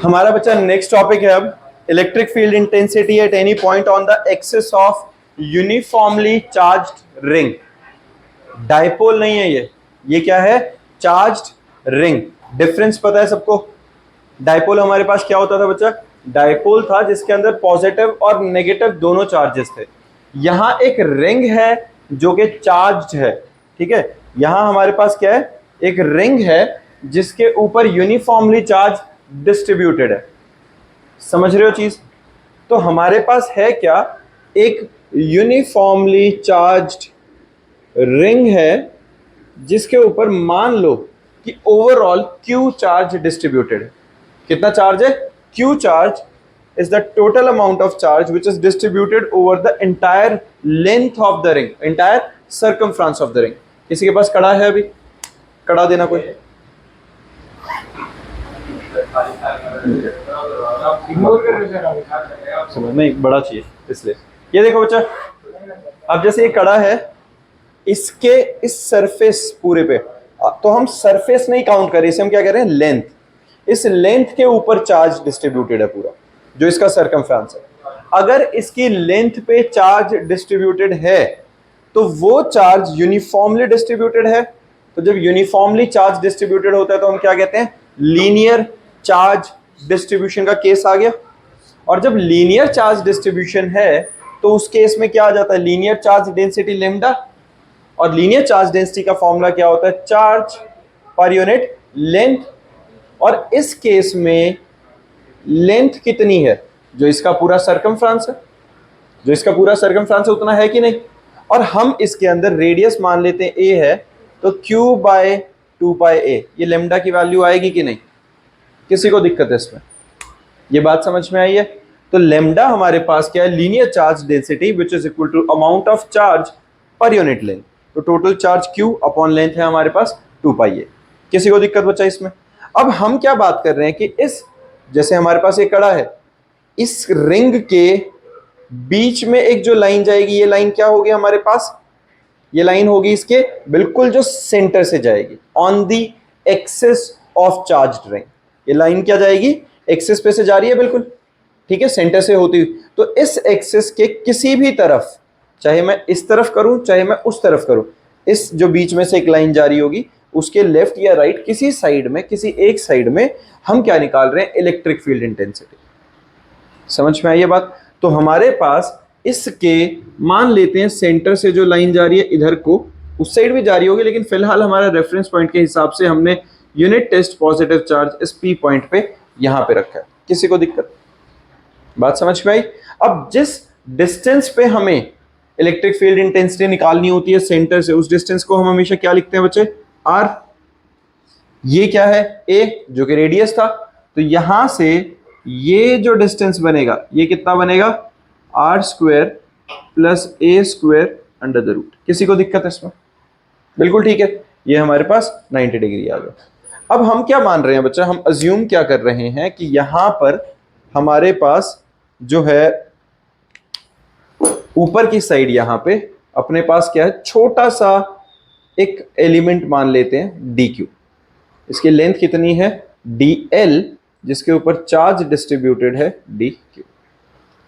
हमारा बच्चा next topic है अब electric field intensity at any point on the axis of uniformly charged ring. Dipole नहीं है ये क्या है? Charged ring. डिफरेंस पता है सबको? डाइपोल हमारे पास क्या होता था बच्चा? डाइपोल था जिसके अंदर पॉजिटिव और नेगेटिव दोनों चार्जेस थे। यहां एक रिंग है जो कि चार्ज्ड है, ठीक है। यहां हमारे पास क्या है? एक रिंग है जिसके ऊपर यूनिफॉर्मली चार्ज डिस्ट्रीब्यूटेड है। समझ रहे हो चीज? तो हमारे पास है क्या? एक यूनिफॉर्मली चार्ज्ड रिंग है जिसके ऊपर मान लो कि ओवरऑल Q चार्ज डिस्ट्रीब्यूटेड है। कितना चार्ज है? Q charge is the total amount of charge which is distributed over the entire length of the ring, entire circumference of the ring. किसी के पास कड़ा है? अभी कड़ा देना कोई? नहीं, बड़ा चाहिए इसलिए। ये देखो बच्चा, अब जैसे ये कड़ा है, इसके इस सरफेस पूरे पे, तो हम सरफेस नहीं काउंट करें, इसे हम क्या कह रहे हैं? लेंथ। इस लेंथ के ऊपर चार्ज डिस्ट्रीब्यूटेड है पूरा, जो इसका सरकमफ्रेंस है। अगर इसकी लेंथ पे चार्ज डिस्ट्रीब्यूटेड है तो वो चार्ज यूनिफॉर्मली डिस्ट्रीब्यूटेड है। तो जब यूनिफॉर्मली चार्ज डिस्ट्रीब्यूटेड होता है तो हम क्या कहते हैं? लीनियर चार्ज डिस्ट्रीब्यूशन का केस आ गया। और जब लीनियर चार्ज डिस्ट्रीब्यूशन है तो उस केस में क्या आ जाता है? Linear charge density lambda. और लीनियर चार्ज डेंसिटी का फॉर्मूला क्या होता है? Charge per unit length. और इस केस में लेंथ कितनी है? जो इसका पूरा सरकमफ्रेंस है, जो इसका पूरा सरकमफ्रेंस है उतना है कि नहीं? और हम इसके अंदर रेडियस मान लेते हैं a है, तो Q बाय 2πa, ये लेम्डा की वैल्यू आएगी कि नहीं? किसी को दिक्कत है इसमें? ये बात समझ में आई है? तो लेम्डा हमारे पास क्या है? Linear charge density which is equal to amount of charge per unit length. तो total charge Q upon length है हमारे पास 2πa। किसी को दिक्कत बचा इसमें? अब हम क्या बात कर रहे हैं कि इस, जैसे हमारे पास एक कड़ा है, इस रिंग के बीच में एक जो लाइन जाएगी, ये लाइन क्या होगी हमारे पास? ये लाइन होगी इसके बिल्कुल जो सेंटर से जाएगी, on the axis of charged ring. ये लाइन क्या जाएगी? एक्सिस पे से जा रही है बिल्कुल, ठीक है, सेंटर से होती हुई। तो इस एक्सिस के किसी भी तरफ, चाहे मैं इस तरफ करूं चाहे मैं उस तरफ करूं, इस जो बीच में से एक लाइन जा रही होगी, उसके लेफ्ट या राइट किसी साइड में, किसी एक साइड में हम क्या निकाल रहे हैं? Electric field intensity. समझ में आई ये बात? तो हमारे पास इसके, मान लेते हैं सेंटर से जो लाइन जा रही है इधर को, उस साइड भी जा रही होगी, लेकिन फिलहाल हमारा रेफरेंस पॉइंट के हिसाब से हमने यूनिट टेस्ट पॉजिटिव चार्ज इस P पॉइंट पे यहां पे रखा है। किसी को दिक्कत? बात समझ में आई? अब जिस डिस्टेंस पे हमें इलेक्ट्रिक फील्ड इंटेंसिटी निकालनी होती है सेंटर से, उस डिस्टेंस को हम हमेशा क्या लिखते हैं बच्चे? R। ये क्या है? A, जो कि रेडियस था। तो यहां से ये जो डिस्टेंस बनेगा, ये कितना बनेगा? R² plus A² under the root. किसी को दिक्कत है इसमें? बिल्कुल ठीक है, ये हमारे पास 90 डिग्री आ गया। अब हम क्या मान रहे हैं बच्चा? हम अज्यूम क्या कर रहे हैं कि यहां पर हमारे पास जो है ऊपर की साइड, यहां पे अपने पास क्या है? छोटा सा एक एलिमेंट मान लेते हैं dq। इसकी लेंथ कितनी है? dl, जिसके ऊपर चार्ज डिस्ट्रीब्यूटेड है dq।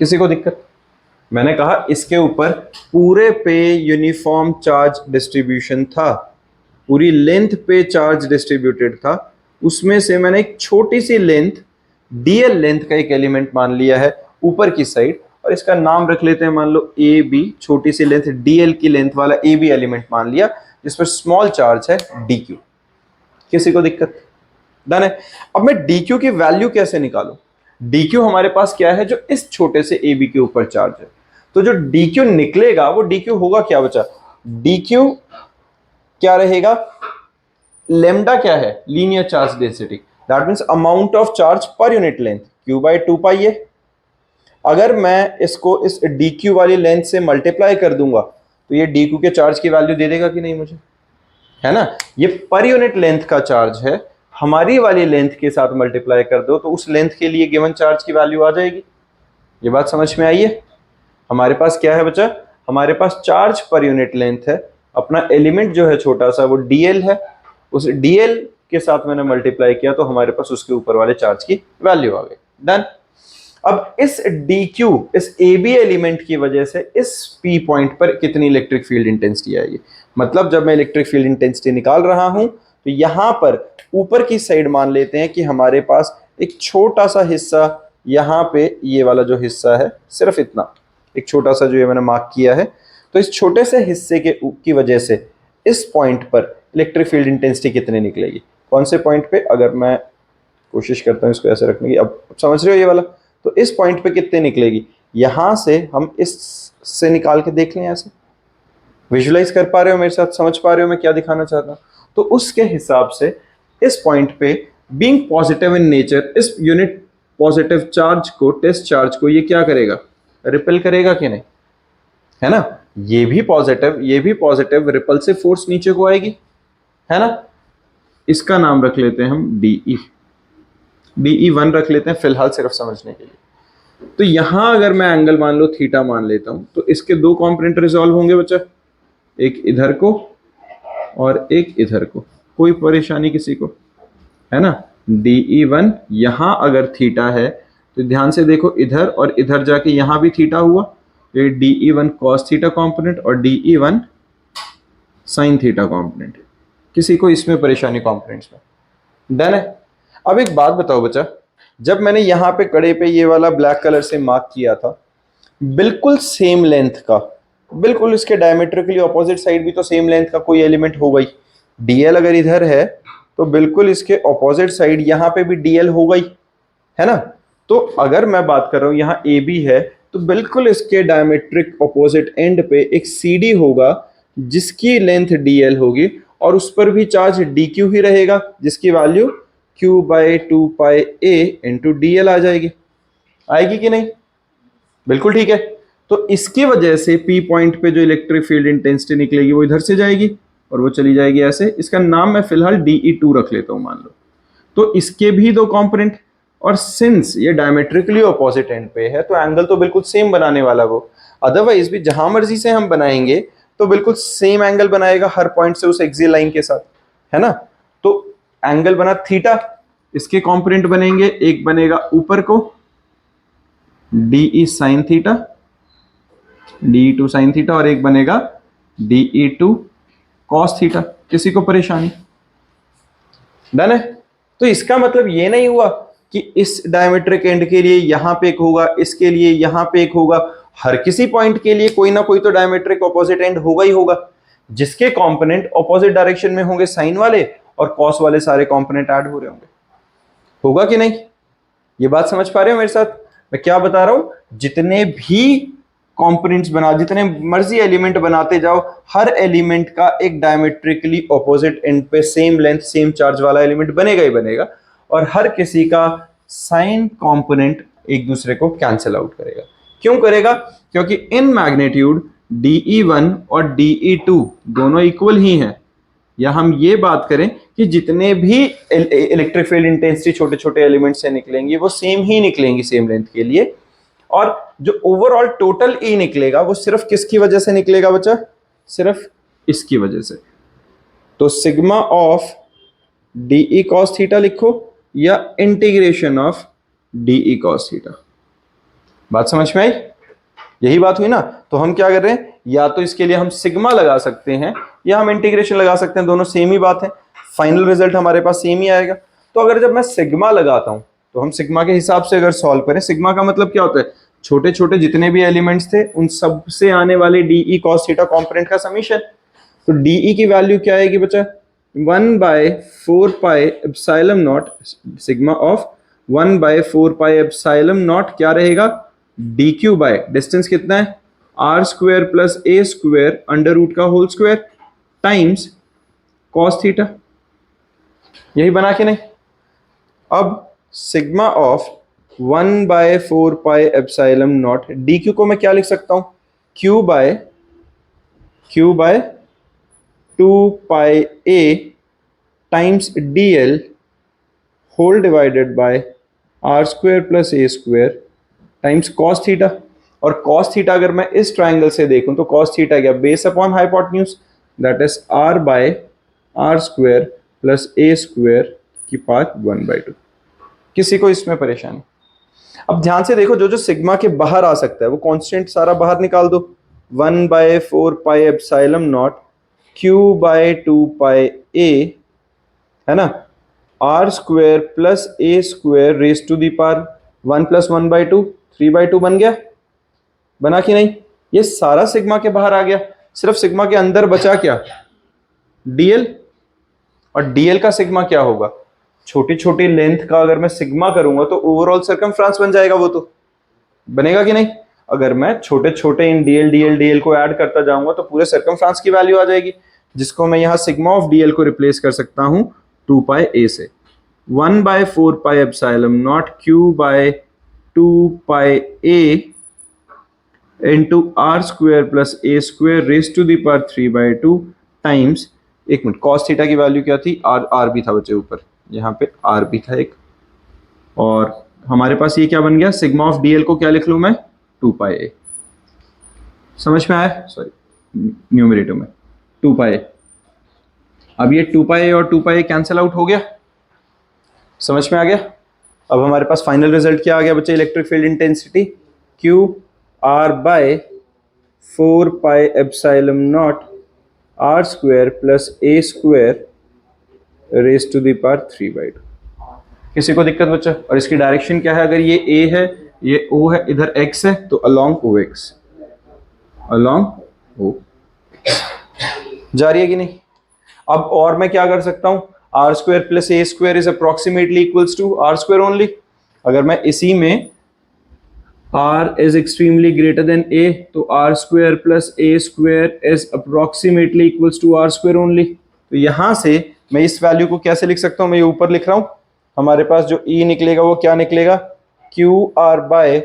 किसी को दिक्कत? मैंने कहा इसके ऊपर पूरे पे यूनिफॉर्म चार्ज डिस्ट्रीब्यूशन था, पूरी लेंथ पे चार्ज डिस्ट्रीब्यूटेड था। उसमें से मैंने एक छोटी सी लेंथ dl लेंथ का एक एलिमेंट मान लिया है ऊपर की साइड, और इसका नाम रख लेते हैं, मान लो AB। छोटी सी लेंथ dl की लेंथ वाला AB एलिमेंट मान लिया, जिस पर स्मॉल चार्ज है dq। किसी को दिक्कत? डन है। अब मैं dq की वैल्यू कैसे निकालूं? dq हमारे पास क्या है? जो इस छोटे से AB के ऊपर चार्ज है। तो जो dq निकलेगा वो dq होगा क्या बचा? dq क्या रहेगा? लेम्डा क्या है? Linear charge density. That means amount of charge per unit length, Q by 2πa। अगर मैं इसको इस dq वाली लेंथ से मल्टीप्लाई कर दूंगा तो ये dq के चार्ज की वैल्यू दे देगा कि नहीं मुझे? है ना? ये पर यूनिट लेंथ का चार्ज है, हमारी वाली लेंथ के साथ मल्टीप्लाई कर दो तो उस लेंथ के लिए गिवन चार्ज की वैल्यू आ जाएगी। ये बात समझ में आई है? हमारे पास क्या है बच्चा? हमारे पास चार्ज पर यूनिट लेंथ है, अपना एलिमेंट जो है छोटा सा वो dl है। उस dl के साथ मैंने मल्टीप्लाई किया तो हमारे पास उसके ऊपर वाले चार्ज की वैल्यू आ गई। डन। अब इस DQ, इस AB एलिमेंट की वजह से इस P पॉइंट पर कितनी इलेक्ट्रिक फील्ड इंटेंसिटी आएगी। मतलब जब मैं इलेक्ट्रिक फील्ड इंटेंसिटी निकाल रहा हूं तो यहां पर ऊपर की साइड मान लेते हैं कि हमारे पास एक छोटा सा हिस्सा, यहाँ पे ये वाला जो हिस्सा है सिर्फ इतना, एक छोटा सा जो ये मैंने मार्क किया है, तो इस छोटे से हिस्से की वजह से इस पॉइंट पर इलेक्ट्रिक फील्ड इंटेंसिटी कितनी निकलेगी। कौन से पॉइंट पे, अगर मैं कोशिश करता हूँ इसको ऐसे रखने की, अब समझ रहे हो ये वाला, तो इस पॉइंट पे कितनी निकलेगी, यहां से हम इस से निकाल के देख लें, ऐसे विजुलाइज कर पा रहे हो मेरे साथ, समझ पा रहे हो मैं क्या दिखाना चाहता हूँ। तो उसके हिसाब से इस पॉइंट पे बीइंग पॉजिटिव इन नेचर, इस यूनिट पॉजिटिव चार्ज को, टेस्ट चार्ज को ये क्या करेगा, रिपेल करेगा कि नहीं, है ना। ये भी पॉजिटिव रिपल्सिव फोर्स नीचे को आएगी, है ना। इसका नाम रख लेते हैं हम DE1 रख लेते हैं फिलहाल सिर्फ समझने के लिए। तो यहां अगर मैं एंगल मान लो थीटा मान लेता हूं तो इसके दो कंपोनेंट रिजॉल्व होंगे बच्चा, एक इधर को और एक इधर को, कोई परेशानी किसी को, है ना। DE1 यहां अगर थीटा है तो ध्यान से देखो, इधर और इधर जाके यहां भी थीटा हुआ, ये DE1 cos थीटा कंपोनेंट और DE1 sin थीटा कंपोनेंट, किसी को इसमें परेशानी कंपोनेंट्स में। डन है। अब एक बात बताओ बच्चा, जब मैंने यहाँ पे कड़े पे ये वाला ब्लैक कलर से मार्क किया था, बिल्कुल सेम लेंथ का, बिल्कुल इसके डायमेट्रिकली ऑपोजिट साइड भी तो सेम लेंथ का कोई एलिमेंट होगा ही। DL अगर इधर है तो बिल्कुल इसके ऑपोजिट साइड यहाँ पे भी DL होगा ही, है ना। तो अगर मैं बात कर रहा हूँ यहाँ AB है तो बिल्कुल इसके डायमेट्रिक ऑपोजिट एंड पे एक CD होगा जिसकी लेंथ DL होगी और उस पर भी चार्ज DQ ही रहेगा, जिसकी वैल्यू Q/2πa इंटू DL आ जाएगी। आएगी कि नहीं, बिल्कुल ठीक है। तो इसकी वजह से P पॉइंट पे जो इलेक्ट्रिक फील्ड इंटेंसिटी निकलेगी वो इधर से जाएगी और वो चली जाएगी ऐसे। इसका नाम मैं फिलहाल DE2 रख लेता हूं मान लो। तो इसके भी दो कंपोनेंट, और सिंस ये डायमेट्रिकली ऑपोजिट एंड पे है तो एंगल तो बिल्कुल सेम बनाने वाला वो, अदरवाइज भी जहां मर्जी से हम बनाएंगे तो बिल्कुल सेम एंगल बनाएगा हर पॉइंट से उस एक्सियल लाइन के साथ, है ना। तो एंगल बना थीटा, इसके कंपोनेंट बनेंगे, एक बनेगा ऊपर को DE sin theta, DE2 sin theta, और एक बनेगा DE2 cos थीटा। किसी को परेशानी, डन है। तो इसका मतलब ये नहीं हुआ कि इस डायमेट्रिक एंड के लिए यहां पे एक होगा, इसके लिए यहां पे एक होगा, हर किसी पॉइंट के लिए कोई ना कोई तो डायमेट्रिक ऑपोजिट एंड होगा ही होगा, जिसके कंपोनेंट ऑपोजिट डायरेक्शन में होंगे साइन वाले और कॉस वाले सारे कंपोनेंट ऐड हो रहे होंगे, होगा कि नहीं। ये बात समझ पा रहे हो मेरे साथ मैं क्या बता रहा हूं। जितने भी कंपोनेंट्स बना, जितने मर्जी एलिमेंट बनाते जाओ, हर एलिमेंट का एक डायमेट्रिकली ऑपोजिट एंड पे सेम लेंथ सेम चार्ज वाला एलिमेंट बनेगा ही बनेगा, और हर किसी का साइन कंपोनेंट एक दूसरे को कैंसिल आउट करेगा। क्यों करेगा, क्योंकि इन मैग्नीट्यूड DE1 और DE2 दोनों इक्वल ही हैं। या हम ये बात करें कि जितने भी इलेक्ट्रिक फील्ड इंटेंसिटी छोटे छोटे एलिमेंट से निकलेंगी वो सेम ही निकलेंगी सेम लेंथ के लिए, और जो ओवरऑल टोटल E निकलेगा वो सिर्फ किसकी वजह से निकलेगा बच्चा, सिर्फ इसकी वजह से। तो sigma of DE cos theta लिखो या integration of DE cos theta. बात समझ में आई, यही बात हुई ना। तो हम क्या कर रहे हैं, या तो इसके लिए हम सिग्मा लगा सकते हैं या हम इंटीग्रेशन लगा सकते हैं, दोनों सेम ही बात है, फाइनल रिजल्ट हमारे पास सेम ही आएगा। तो अगर जब मैं सिग्मा लगाता हूं तो हम सिग्मा के हिसाब से अगर सॉल्व करें, सिग्मा का मतलब क्या होता है, छोटे छोटे जितने भी एलिमेंट्स थे उन सब से आने वाले DE cos थीटा कंपोनेंट का समीशन। तो DE की वैल्यू क्या आएगी बच्चा, 1/4 epsilon naught, sigma of 1/4 epsilon naught क्या रहेगा, DQ बाय डिस्टेंस कितना है R² plus A² under root का whole square times cos theta. यही बना के नहीं। अब sigma of 1/4 epsilon naught, DQ को मैं क्या लिख सकता हूं, Q by 2πa times DL whole divided by R² plus A² times cos theta. और cos थीटा अगर मैं इस ट्राइंगल से देखूं तो cos थीटा क्या, base upon hypotenuse, that is R/R² plus A square की पावर 1/2। किसी को इसमें परेशानी? अब ध्यान से देखो, जो जो सिग्मा के बाहर आ सकता है वो कांस्टेंट सारा बाहर निकाल दो। 1/4 pi epsilon naught q by 2 pi a, है ना, r square plus A square raise to the power 1 + 1/2, 3/2 बन गया, बना कि नहीं? ये सारा सिग्मा के बाहर आ गया, सिर्फ सिग्मा के अंदर बचा क्या? डीएल। और डीएल का सिग्मा क्या होगा? छोटी छोटी लेंथ का अगर मैं सिग्मा करूंगा तो ओवरऑल सर्कमफ्रेंस बन जाएगा, वो तो बनेगा कि नहीं? अगर मैं छोटे छोटे इन डीएल डीएल डीएल को ऐड करता जाऊंगा तो पूरे सर्कमफ्रेंस की वैल्यू आ जाएगी, जिसको मैं यहां सिग्मा ऑफ डीएल को रिप्लेस कर सकता हूं 2 पाई ए से। 1/4 pi epsilon naught q by 2 pi a into r square plus A square raise to the power 3/2 times, एक मिनट, कॉस थीटा की वैल्यू क्या थी? आर भी था बच्चे ऊपर, यहाँ पे आर भी था एक, और हमारे पास ये क्या बन गया? सिग्मा ऑफ डीएल को क्या लिख लूं मैं? 2 पाई ए। समझ में आया? सॉरी, न्यूमरेटर में 2 पाई। अब ये 2 पाई और 2 पाई कैंसिल आउट हो गया, समझ में आ गया? अब हमारे पास फाइनल रिजल्ट क्या आ गया बच्चे? Electric field intensity q r by 4 pi epsilon naught r square plus A square raise to the power 3/2। किसी को दिक्कत बच्चा? और इसकी डायरेक्शन क्या है? अगर ये ए है, ये ओ है, इधर एक्स है, तो अलोंग ओ एक्स, अलोंग ओ। जा रही है कि नहीं? अब और मैं क्या कर सकता हूं? R square plus A square is approximately equals to R square only. अगर मैं इसी में R is extremely greater than A, तो R square plus A square is approximately equals to R square only. तो यहां से मैं इस वैल्यू को कैसे लिख सकता हूं? मैं ये ऊपर लिख रहा हूं, हमारे पास जो ई निकलेगा वो क्या निकलेगा? Q r by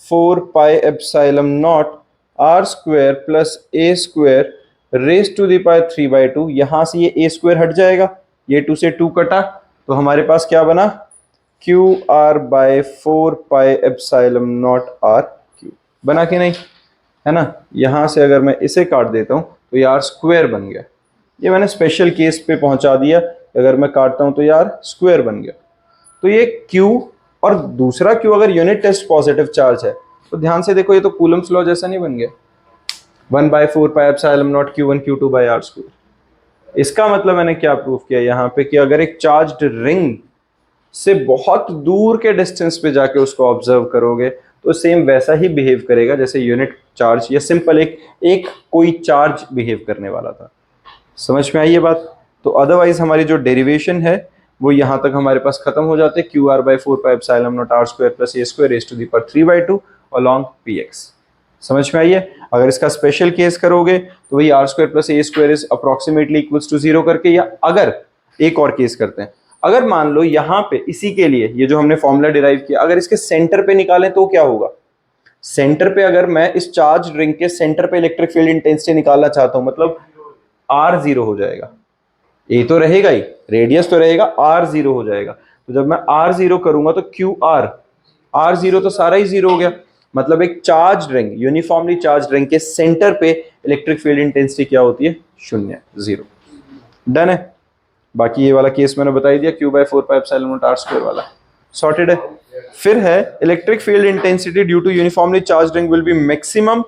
4 pi epsilon naught r square plus A square raise to the power 3/2। यहां से ये ए स्क्वायर हट जाएगा, ये 2 से 2 कटा, तो हमारे पास क्या बना? Q r by 4 pi epsilon naught r q. बना कि नहीं? है ना? यहां से अगर मैं इसे काट देता हूं तो ये आर स्क्वायर बन गया। ये मैंने स्पेशल केस पे पहुंचा दिया, अगर मैं काटता हूं तो यार स्क्वायर बन गया। तो ये Q, और दूसरा Q अगर यूनिट टेस्ट पॉजिटिव चार्ज है तो ध्यान से देखो, ये तो कूलम्स लॉ जैसा नहीं बन गया? 1/4 pi epsilon naught Q1 Q2 by r square. इसका मतलब मैंने क्या प्रूव किया यहाँ पे कि अगर एक चार्ज्ड रिंग से बहुत दूर के डिस्टेंस पे जाके उसको ऑब्जर्व करोगे तो सेम वैसा ही बिहेव करेगा जैसे यूनिट चार्ज या सिंपल एक कोई चार्ज बिहेव करने वाला था। समझ में आई ये बात? तो अदरवाइज हमारी जो डेरिवेशन है वो यहाँ तक हमारे पास खत्म हो जाते हैं। Q r by 4 pi epsilon naught r square plus A square raise to the power 3/2 along p x. समझ में आई है? अगर इसका स्पेशल केस करोगे तो वही r square plus A square is approximately equals to 0 करके, या अगर एक और केस करते हैं, अगर मान लो यहाँ पे इसी के लिए ये जो हमने फॉर्मूला डिराइव किया, अगर इसके सेंटर पे निकालें तो क्या होगा? सेंटर पे अगर मैं इस चार्ज रिंग के सेंटर पे इलेक्ट्रिक फील्ड इंटेंसिटी निकालना चाहता हूं, मतलब आर 0 हो जाएगा। ए तो रहेगा ही, रेडियस तो रहेगा, आर 0 हो जाएगा। तो जब मैं आर 0 करूंगा तो क्यू आर 0 तो सारा ही 0 हो गया। मतलब एक charge ring, uniformly charge ring के सेंटर पे इलेक्ट्रिक फील्ड इंटेंसिटी क्या होती है? 0, 0। डन है? बाकी ये वाला केस मैंने बता ही दिया, q by 4 pi epsilon naught r square वाला सॉर्टेड है। फिर है electric field intensity due to uniformly charge ring will be maximum.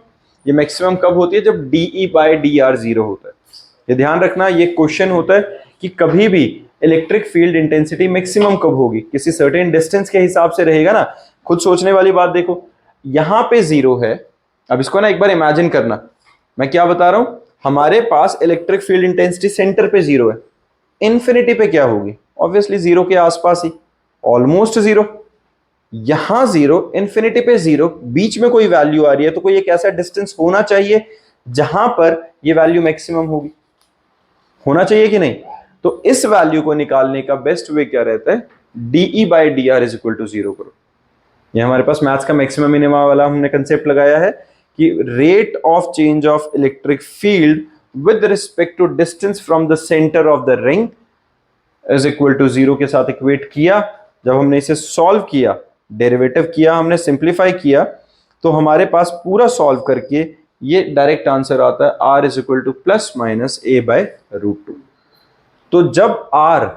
ये मैक्सिमम कब होती है? जब डीई बाय डी आर 0 होता है। ये ध्यान रखना, ये क्वेश्चन होता है कि कभी भी इलेक्ट्रिक फील्ड इंटेंसिटी मैक्सिमम कब होगी? किसी सर्टेन डिस्टेंस के हिसाब से रहेगा ना। खुद सोचने वाली बात देखो, यहां पे 0 है। अब इसको ना एक बार इमेजिन करना, मैं क्या बता रहा हूं, हमारे पास इलेक्ट्रिक फील्ड इंटेंसिटी सेंटर पे 0 है, इन्फिनिटी पे क्या होगी? ऑब्वियसली 0 के आसपास ही, ऑलमोस्ट 0। यहां 0, इन्फिनिटी पे 0, बीच में कोई वैल्यू आ रही है, तो कोई एक ऐसा डिस्टेंस होना चाहिए जहां पर ये वैल्यू मैक्सिमम होगी, होना चाहिए कि नहीं? तो इस वैल्यू को निकालने का बेस्ट वे क्या रहता है? DE by d r is equal to 0 करो। ये हमारे पास मैथ्स का मैक्सिमम मिनिमा वाला हमने कंसेप्ट लगाया है कि rate of change of electric field with respect to distance from the centre of the ring is equal to 0 के साथ इक्वेट किया। जब हमने इसे सॉल्व किया, डेरिवेटिव किया, हमने सिंप्लीफाई किया, तो हमारे पास पूरा सॉल्व करके ये डायरेक्ट आंसर आता है R is equal to plus minus A by √2। तो जब r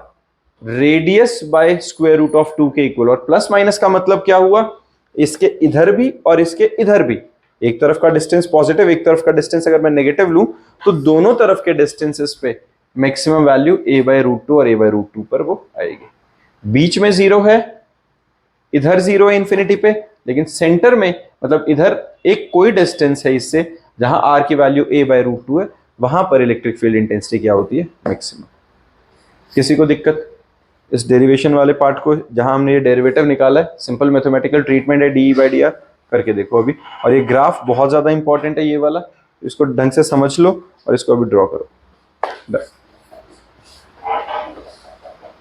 radius by square root of 2 के इक्वल, और प्लस माइनस का मतलब क्या हुआ, इसके इधर भी और इसके इधर भी, एक तरफ का डिस्टेंस पॉजिटिव, एक तरफ का डिस्टेंस अगर मैं नेगेटिव लूं तो दोनों तरफ के डिस्टेंसेस पे maximum value a by root 2 और a बाय रूट 2 पर वो आएगी। बीच में जीरो है, इधर जीरो है इन्फिनिटी पे, लेकिन सेंटर में मतलब इधर एक कोई डिस्टेंस है इससे जहां r की वैल्यू a बाय रूट 2 है, वहां पर इलेक्ट्रिक फील्ड इंटेंसिटी क्या होती है, मैक्सिमम। किसी को दिक्कत इस डेरिवेशन वाले पार्ट को, जहां हमने ये डेरिवेटिव निकाला है, सिंपल मैथमेटिकल ट्रीटमेंट है डी बाई डी आर, करके देखो अभी। और ये ग्राफ बहुत ज्यादा इंपॉर्टेंट है ये वाला, इसको ढंग से समझ लो और इसको अभी ड्रॉ करो।